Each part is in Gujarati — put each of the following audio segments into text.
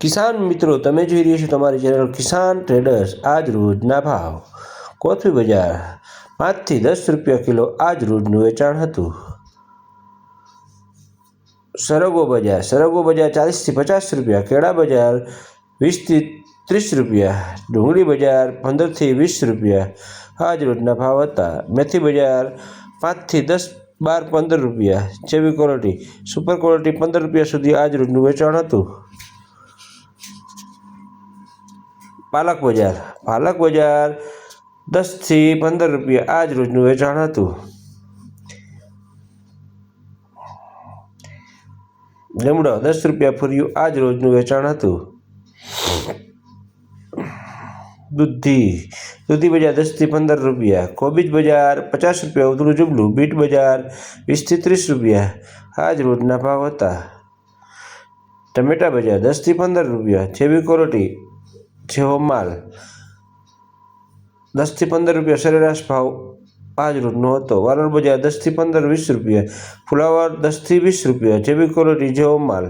કિસાન મિત્રો, તમે જોઈ રહ્યા છો તમારી ચેનલ કિસાન ટ્રેડર્સ। આજ રોજના ભાવ। કોથળી બજાર 5 થી 10 રૂપિયા કિલો આજ રોજનું વેચાણ હતું। સરગવો બજાર 40 થી 50 રૂપિયા। કેળા બજાર 20 થી 30 રૂપિયા। ડુંગળી બજાર 15 થી 20 રૂપિયા આજ રોજના ભાવ હતા। મેથી બજાર 5 થી 10, 12, 15 રૂપિયા। જેવી ક્વોલિટી સુપર ક્વોલિટી 15 રૂપિયા સુધી આજ રોજનું વેચાણ હતું। પાલક બજાર 10 થી 15 રૂપિયા આજ રોજનું વેચાણ હતું। લીમડો 10 રૂપિયા ફૂર્યું આજ રોજનું વેચાણ હતું। દૂધી બજાર 10 થી 15 રૂપિયા। કોબીજ બજાર 50 રૂપિયા ઉધડું જુબલું। બીટ બજાર 20 થી 30 રૂપિયા આજ રોજના ભાવ હતા। ટમેટા બજાર 10 થી 15 રૂપિયા। જેવી ક્વોલિટી જેવો માલ 10 થી 15 રૂપિયા સરેરાશ ભાવ આજ રોજનો હતો। વાલોળ બજાર 10 થી 15, 20 રૂપિયા। ફુલાવર 10 થી 20 રૂપિયા। જેવી ક્વોલિટી જેવો માલ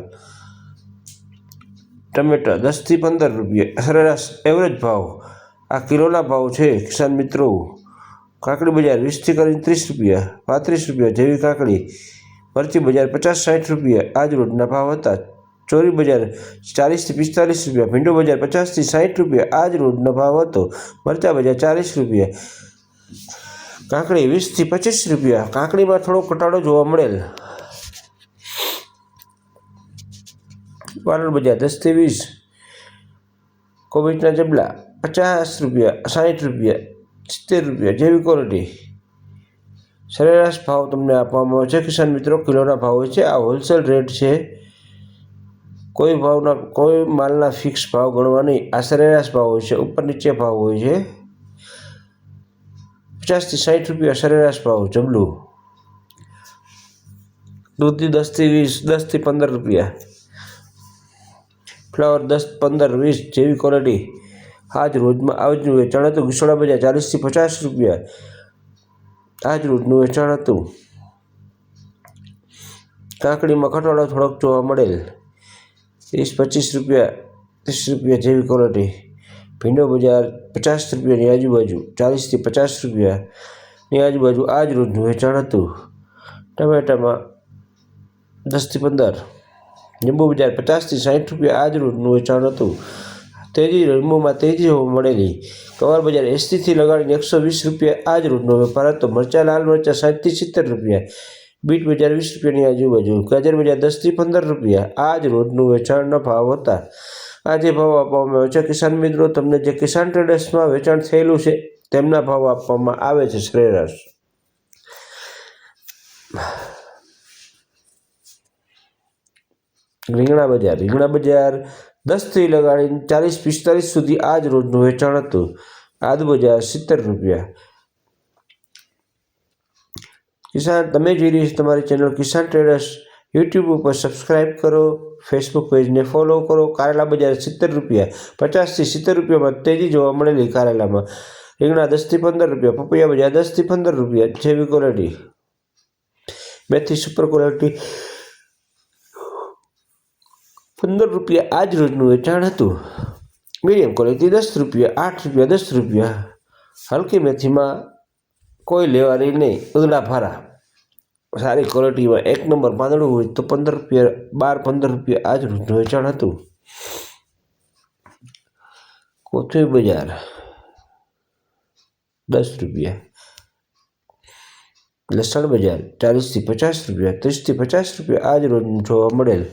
ટમેટા 10 થી 15 રૂપિયા સરેરાશ એવરેજ ભાવ આ કિલોના ભાવ છે કિસાન મિત્રો। કાકડી બજાર 20 થી 30 રૂપિયા, 35 રૂપિયા જેવી કાકડી। મરચી બજાર 50-60 રૂપિયા આજ રોજના ભાવ હતા। ચોરી બજાર 40 થી 45 રૂપિયા। ભીંડો બજાર 50 થી 60 રૂપિયા આજ રોજનો ભાવ હતો। મરચા બજાર 40 રૂપિયા। કાકડી 20 થી 25 રૂપિયા। કાકડીમાં થોડો ઘટાડો જોવા મળેલ। વાલોળ બજાર 10 થી 20। કોબીજના જબલા 50 રૂપિયા, 60 રૂપિયા, 70 રૂપિયા જેવી ક્વોલિટી સરેરાશ ભાવ તમને આપવામાં આવે છે કિસાન મિત્રો। કિલોના ભાવ હોય છે। આ હોલસેલ રેટ છે। કોઈ માલના ફિક્સ ભાવ ગણવા નહીં। આ સરેરાશ ભાવ હોય છે। ઉપર નીચે ભાવ હોય છે। 50 થી 60 રૂપિયા સરેરાશ ભાવ જબલું। દૂધી 10 થી 20, 10 થી 15 રૂપિયા। ફ્લાવર 10, 15, 20 જેવી ક્વોલિટી આજ રોજનું વેચાણ હતું। ઘીસોડા બજાર 40 થી 50 રૂપિયા આજ રોજનું વેચાણ હતું। કાકડીમાં ઘટાડો થોડોક જોવા મળેલ। 20-25 રૂપિયા, 30 રૂપિયા જેવી ક્વોલિટી। ભીંડો બજાર 50 રૂપિયાની આજુબાજુ, 40 થી 50 રૂપિયાની આજુબાજુ આજ રોજનું વેચાણ હતું। ટમેટામાં 10 થી 15। લીંબુ બજાર 50 થી 60 રૂપિયા આજ રોજનું વેચાણ હતું। લીંબુમાં તેજી જોવા મળેલી। કવાર બજાર 80 થી લગાડીને 120 રૂપિયા આજ રોજનો વેપાર હતો। મરચા લાલ મરચા 60 થી 70 રૂપિયા। બીટ બજાર 20 રૂપિયાની આજુબાજુ। ગાજર બજાર 10 થી 15 રૂપિયા આજ રોજનું વેચાણના ભાવ હતા। આજે ભાવ આપવામાં આવે છે કિસાન મિત્રો। તમને જે કિસાન ટ્રેડર્સમાં વેચાણ થયેલું છે તેમના ભાવ આપવામાં આવે છે સરેરાશ। રીંગણા બજાર 10 થી લગાડીને 40-45 સુધી આજ રોજનું વેચાણ હતું। આદુ બજાર 70 રૂપિયા। કિસાન, તમે જોઈ રહ્યા છો તમારી ચેનલ કિસાન ટ્રેડર્સ। યુટ્યુબ ઉપર સબસ્ક્રાઈબ કરો, ફેસબુક પેજને ફોલો કરો। કારેલા બજાર 70 રૂપિયા। 50 થી 70 રૂપિયામાં તેજી જોવા મળેલી કારેલામાં। રીંગણા 10 થી 15 રૂપિયા। પપૈયા બજાર 10 થી 15 રૂપિયા જેવી ક્વોલિટી। મેથી સુપર ક્વોલિટી 15 રૂપિયા આજ રોજનું વેચાણ હતું। મીડિયમ ક્વોલિટી 10 રૂપિયા, 8 રૂપિયા, 10 રૂપિયા। હલકી મેથીમાં કોઈ લેવાની નહીં। ઉદડા ફારા સારી ક્વોલિટીમાં 1 નંબર પાંદડું હોય તો 15 રૂપિયા, 12-15 રૂપિયા આજ રોજનું વેચાણ હતું। કોથળી બજાર 10 રૂપિયા। લસણ બજાર 40 થી 50 રૂપિયા, 30 થી 50 રૂપિયા આજ રોજનું જોવા મળેલ।